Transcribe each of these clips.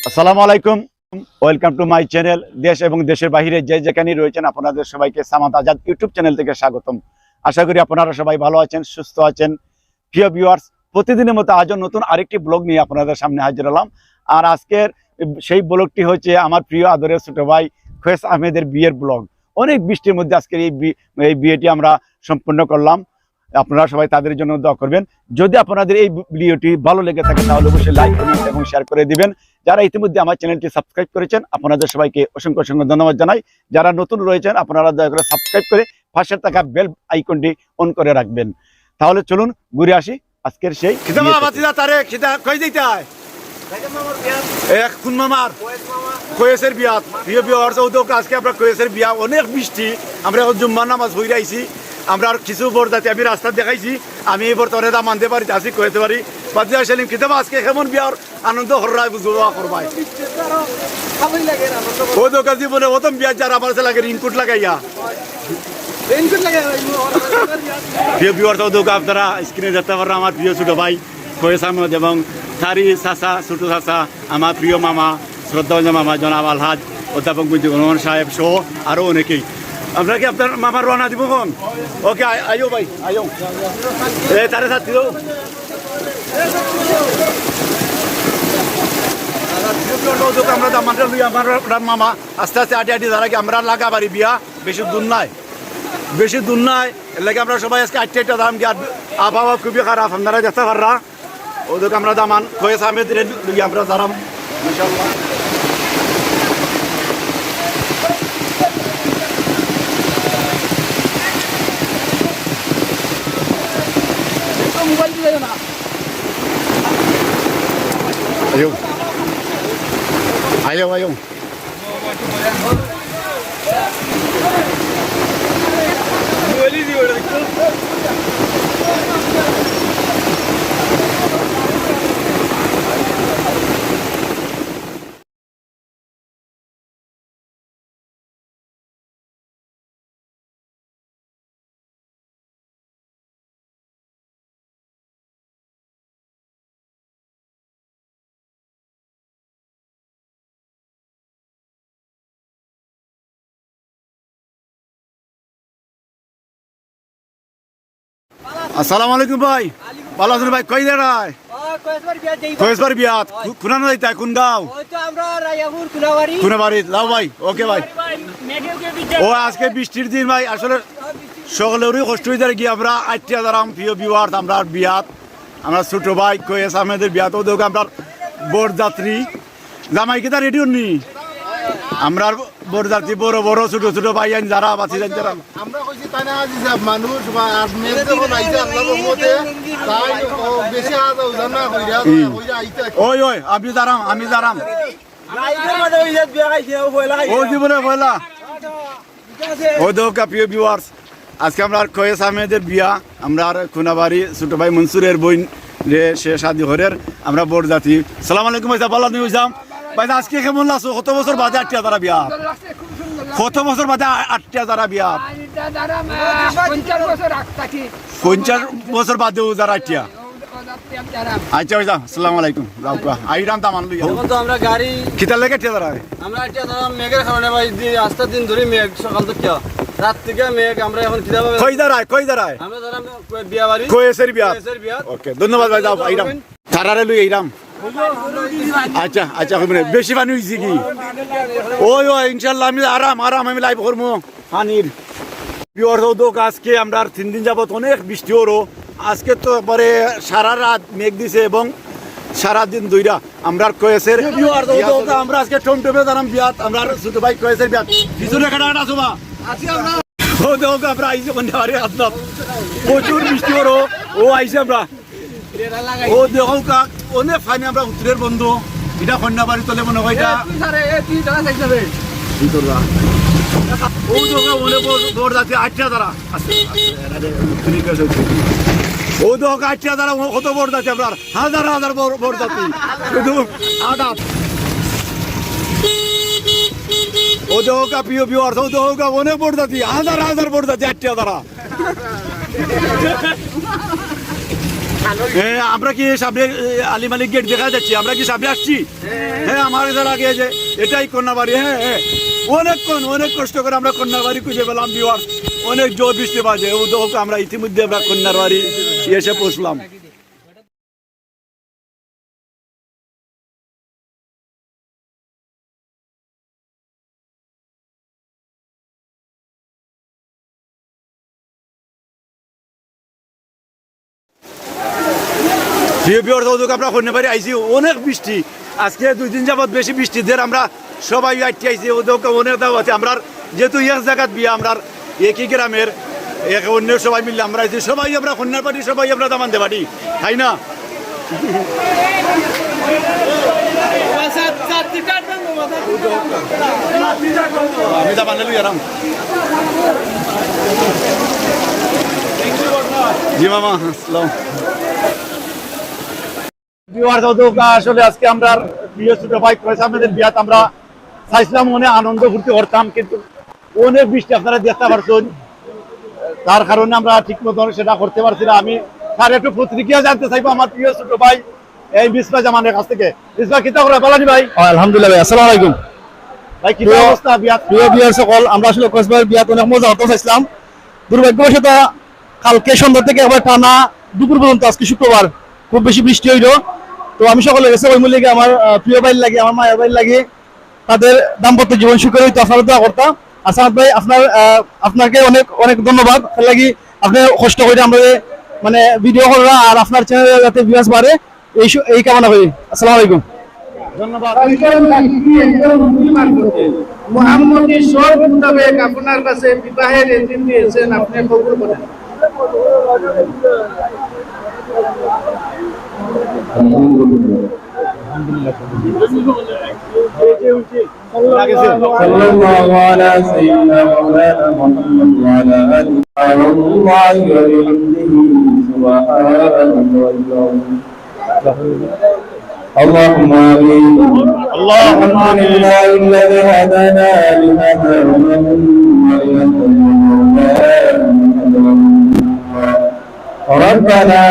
আসসালামু আলাইকুম, welcome to my channel. দেশ এবং দেশের বাইরে যে যেখানে রয়েছেন আপনাদের সবাইকে সামাদ আজাদ ইউটিউব চ্যানেল থেকে স্বাগতম। আশা করি আপনারা সবাই ভালো আছেন, সুস্থ আছেন। প্রিয় ভিউয়ার্স, প্রতিদিনের মতো আজও নতুন আরেকটি ব্লগ নিয়ে আপনাদের সামনে হাজির হলাম। আর আজকের সেই ব্লগটি হচ্ছে আমার প্রিয় আদরের ছোট ভাই খোয়েস আহমেদের বিয়ের ব্লগ। অনেক বৃষ্টির মধ্যে আজকের এই বিয়েটি আমরা সম্পন্ন করলাম। আপনারা সবাই তাদের জন্য দোয়া করবেন। যদি আপনাদের এই ভিডিওটি ভালো লেগে থাকে তাহলে অবশ্যই লাইক, কমেন্ট এবং শেয়ার করে দিবেন। যারা ইতিমধ্যে আমার চ্যানেলটি সাবস্ক্রাইব করেছেন আপনাদের সবাইকে অসংখ্য অসংখ্য ধন্যবাদ জানাই। যারা নতুন রয়েছেন আপনারা দয়া করে সাবস্ক্রাইব করে পাশে থাকা বেল আইকনটি অন করে রাখবেন। তাহলে চলুন ঘুরে আসি আজকের সেই বিয়া। অনেক বৃষ্টি, আমরা জুম্মার নামাজ হয়ে আইছি। আমরা আর কিছু বরযাত্রী আমি রাস্তা দেখাইছি। আমি এই বর্তমানে দাম আনতে পারি, আসি কইতে পারি বাদিয়া সেলিম কিতাব আজকে কেমন বিয়ার আনন্দ হরাই বুঝবা করবাই। ও দোকান জীবনে প্রথম বিয়া যার আমার লাগে রিনকুট লাগাইয়া প্রিয় বিয়ার তো দোকান আপনারা স্ক্রিনে দেখতে পারেন। আমার প্রিয় ছোট ভাই খোয়েস আহমেদ এবং তারই চাচা, ছোট চাচা, আমার প্রিয় মামা, শ্রদ্ধাঞ্জন মামা জনাব আলহাজ অধ্যাপক মুজিবুর রহমান সাহেব সহ আরও অনেকেই। আপনারা কি আপনার মামার রওনা দিব কোন? ওকে, আইও ভাই, আইও। তারে সাথে আমরা মামা আস্তে আস্তে আটি আটি ধরা কি আমরা লাগা বাড়ি বিয়া। বেশি দূর নাই এর লাগে আমরা সবাই আজকে আটটা আটটা দাম কি। আর আবহাওয়া খুবই খারাপ, আপনারা দেখতে পাররা। ওদেরকে আমরা দামান খোয়েস আহমেদ আমরা দাঁড়াম ইনশাল্লাহ। Ayo, ayo. আসসালামু আলাইকুম ভাই, ভালো আছেন ভাই? কই দাঁড়ায় কয়েসবার বিয়াত কোনা না যাইতা কোন গাঁও? কোনাবাড়ি লাও ভাই। ওকে ভাই, ও আজকে বৃষ্টির দিন ভাই, আসলে সকলেরই কষ্ট হয়ে যায় গিয়ে আমরা আটটা দাঁড়াম। প্রিয় বিওয়ার্স, আমরা বিয়াত আমরা ছোট ভাই খোয়েস আহমেদের বিয়াত ও দেখো আমরা বরযাত্রী জামাই কিতা রেডি হননি। আমরা বরযাত্রী বড় বড় ছোট ছোট ভাই আইন যারা বাঁচি যান যারা আমরা কইছি তাই না মানুষ বা মেয়ে যখন আইছে আল্লাহর রহমতে তাই বেশি আজ জানা কইরা আইতে। ওই ওই আমি দাঁড়াম ও জীবনে পয়লা। ও দোকা প্রিয় ভিউয়ার্স, আজকে আমরা খোয়েস আহমেদের বিয়া। আমরা আর খুনাবাড়ি ছোট ভাই মনসুরের বই রে সে শাদি ঘরের আমরা বরযাত্রী। সালাম আলাইকুম ভাই, ভালো নিয়ে যাম ভাই। আজকে কেমন লাগছো? কত বছর বাদে আটটা তারা বিয়া, কত বছর বাদে আটটা তারা বিয়া? 50 বছর বাদেও যারা আটটা। আচ্ছা ভাই, আসসালামু আলাইকুম। আইরাম তা মানলুই আমরা গাড়ি কিতা লাগে আটটা তারা? আমরা আটটা তারা মেঘের কারণে ভাই আস্তে দিন ধরে মেঘ, সকাল থেকে রাত থেকে মেঘ। আমরা এখন কিভাবে কই দাঁড়ায় আমরা ধরাম বিয়া বাড়ি খোয়েসের বিয়া। বিয়া। ওকে, ধন্যবাদ ভাই। যাও আইরাম তারারে লই আইরাম। আচ্ছা আচ্ছা, বেশি পানি হয়েছে কি? ওই ওই ইনশাল্লাহ আমি আরাম আমি লাইভ করবো পানির পিওর দোক। আজকে আমরা 3 দিন যাবত অনেক বৃষ্টি ওরও। আজকে তো পরে সারা রাত মেঘ দিছে এবং সারাদিন দুইটা আমরা কয়েসের আমরা আজকে টমটমে দাঁড়াম বিয়াত। আমরা ছোট ভাই কয়েসের বিয়াত পিছনে কাটা আছো বা ও দেখো আমরা আইসে কন্যাবাড়ি আসলাম। প্রচুর বৃষ্টি ওরও। ও আইসে আমরা ও দেখো কাক অনেক ফাইনি। আমরা উত্তরের বন্ধু, এটা কন্যাবাড়ি তলে মনে হয় এটা কি করবা। ও দেখো অনেক বড় যাচ্ছে আটটা তারা। ও দেখো আটটা তারা কত বড় যাচ্ছে আপনার হাজার হাজার বড় যাচ্ছি শুধু আট। ও দেখো প্রিয় ভিউয়ার্স, ও দেখো অনেক বড় যাচ্ছি হাজার হাজার বড় যাচ্ছে আটটা তারা। আমরা কি সামনে আলী মালিক গেট দেখা যাচ্ছি, আমরা কি সামনে আসছি? হ্যাঁ, আমার এদের আগে যে এটাই কন্যাবাড়ি। হ্যাঁ হ্যাঁ, অনেক কষ্ট করে আমরা কন্যাবাড়ি খুঁজে পেলাম ভিউয়ার্স। অনেক জোর বৃষ্টি বাজে, ও তো আমরা ইতিমধ্যে আমরা কন্যার বাড়ি এসে পৌঁছলাম। আমরা কন্যাবাড়ি আইছি, অনেক বৃষ্টি আজকে 2 দিন যাবত, বেশি বৃষ্টি দের আমরা সবাই আটকে আইছি। ওদেরকে অনেক দাও আছে। আমরা যেহেতু এক জায়গাত বিয়া, আমরা একই গ্রামের এক অন্য সবাই মিললে আমরা আইছি। সবাই আমরা কন্যার পার্টি, সবাই আমরা দামানতে পারি, তাই না? আমি দামান লই আরাম। জি মামা, আসসালাম। আসলে আজকে আমরা প্রিয় ছোট ভাই কয়েস আহমেদের বিয়াত আমরা চাইছিলাম অনেক আনন্দ ফুর্তি করতাম, কিন্তু অনেক বৃষ্টি আপনারা দেখতে পারছেন, তার কারণে আমরা ঠিক মতন সেটা করতে পারছি না। আমি তার একটু প্রতিক্রিয়া জানতে চাইবো আমার প্রিয় ছোট ভাই এই বিসবা জামানের কাছ থেকে। বিসবা কিতা করে বলানি ভাই? আলহামদুলিল্লাহ ভাই, আসসালামু আলাইকুম ভাই, কি অবস্থা বিয়াত? প্রিয় বিয়ার সকল, আমরা আসলে কক্সবাজার বিয়াত অনেক মজা হতে চাইছিলাম। দুর্ভাগ্যবশত কালকে সন্ধ্যা থেকে আবার টানা দুপুর পর্যন্ত আজকে শুক্রবার খুব বেশি বৃষ্টি হইল। তো আমি সকলে গেছে ওই মূল্যে আমার প্রিয় ভাইয়ের লাগে, আমার মায়ের ভাইয়ের লাগে, তাদের দাম্পত্য জীবন সুখের হইতো আপনারা দোয়া করতাম। আসাদ ভাই, আপনাকে অনেক অনেক ধন্যবাদ। তার লাগি আপনি কষ্ট করে আমরা মানে ভিডিও করা আর আপনার চ্যানেলে যাতে ভিউয়ার্স বাড়ে এই কামনা করি। আসসালামু আলাইকুম। মোহাম্মদী শর্ত মোতাবেক আপনার কাছে বিবাহের এজেন্ট দিয়েছেন, আপনি কবুল করেন। sallallahu ala sayyidina maulana muhammad wa ala alihi wa sahbihi اللهم آمين. اللهم لله الذي هدانا لهذا وما كنا ربنا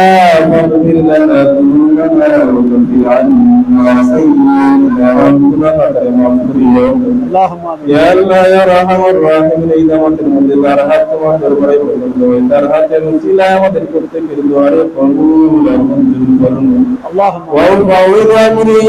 فاغفر لنا ذنوبنا وكفر عنا سيئاتنا وقنا عذاب النار. يا الله يا ارحم الراحمين إذا ما ترمد الله رحمت وحده بري وإن رحمت المسيلة ومدر كرت في الدوار قبول اللهم وأفوض أمري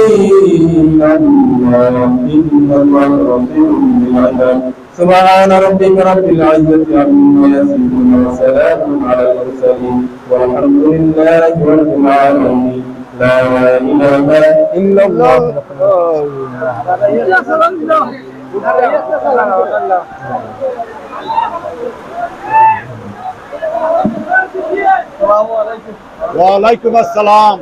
إلى الله إن الله رحيم بالعباد. سبحان ربك رب العزة عما يصفون وسلام على المرسلين والحمد لله رب العالمين. لا إله إلا الله. ওয়ালাইকুম আসসালাম।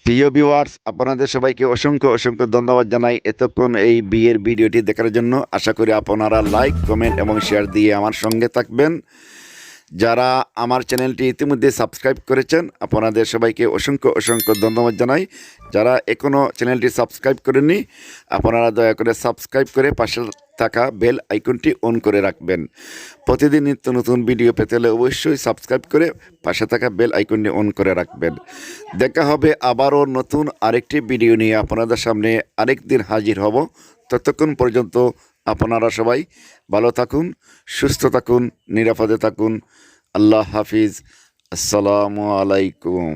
প্রিয় ভিউয়ার্স, আপনাদের সবাইকে অসংখ্য অসংখ্য ধন্যবাদ জানাই এতক্ষণ এই বিয়ের ভিডিওটি দেখার জন্য। আশা করি আপনারা লাইক, কমেন্ট এবং শেয়ার দিয়ে আমার সঙ্গে থাকবেন। যারা আমার চ্যানেলটি ইতিমধ্যে সাবস্ক্রাইব করেছেন আপনাদের সবাইকে অসংখ্য অসংখ্য ধন্যবাদ জানাই। যারা এখনও চ্যানেলটি সাবস্ক্রাইব করেননি আপনারা দয়া করে সাবস্ক্রাইব করে পাশে থাকা বেল আইকনটি অন করে রাখবেন। প্রতিদিন নিত্য নতুন ভিডিও পেতে হলে অবশ্যই সাবস্ক্রাইব করে পাশে থাকা বেল আইকনটি অন করে রাখবেন। দেখা হবে আবারও নতুন আরেকটি ভিডিও নিয়ে আপনাদের সামনে আরেক দিন হাজির হব। ততক্ষণ পর্যন্ত আপনারা সবাই ভালো থাকুন, সুস্থ থাকুন, নিরাপদে থাকুন। আল্লাহ হাফিজ। আসসালামু আলাইকুম।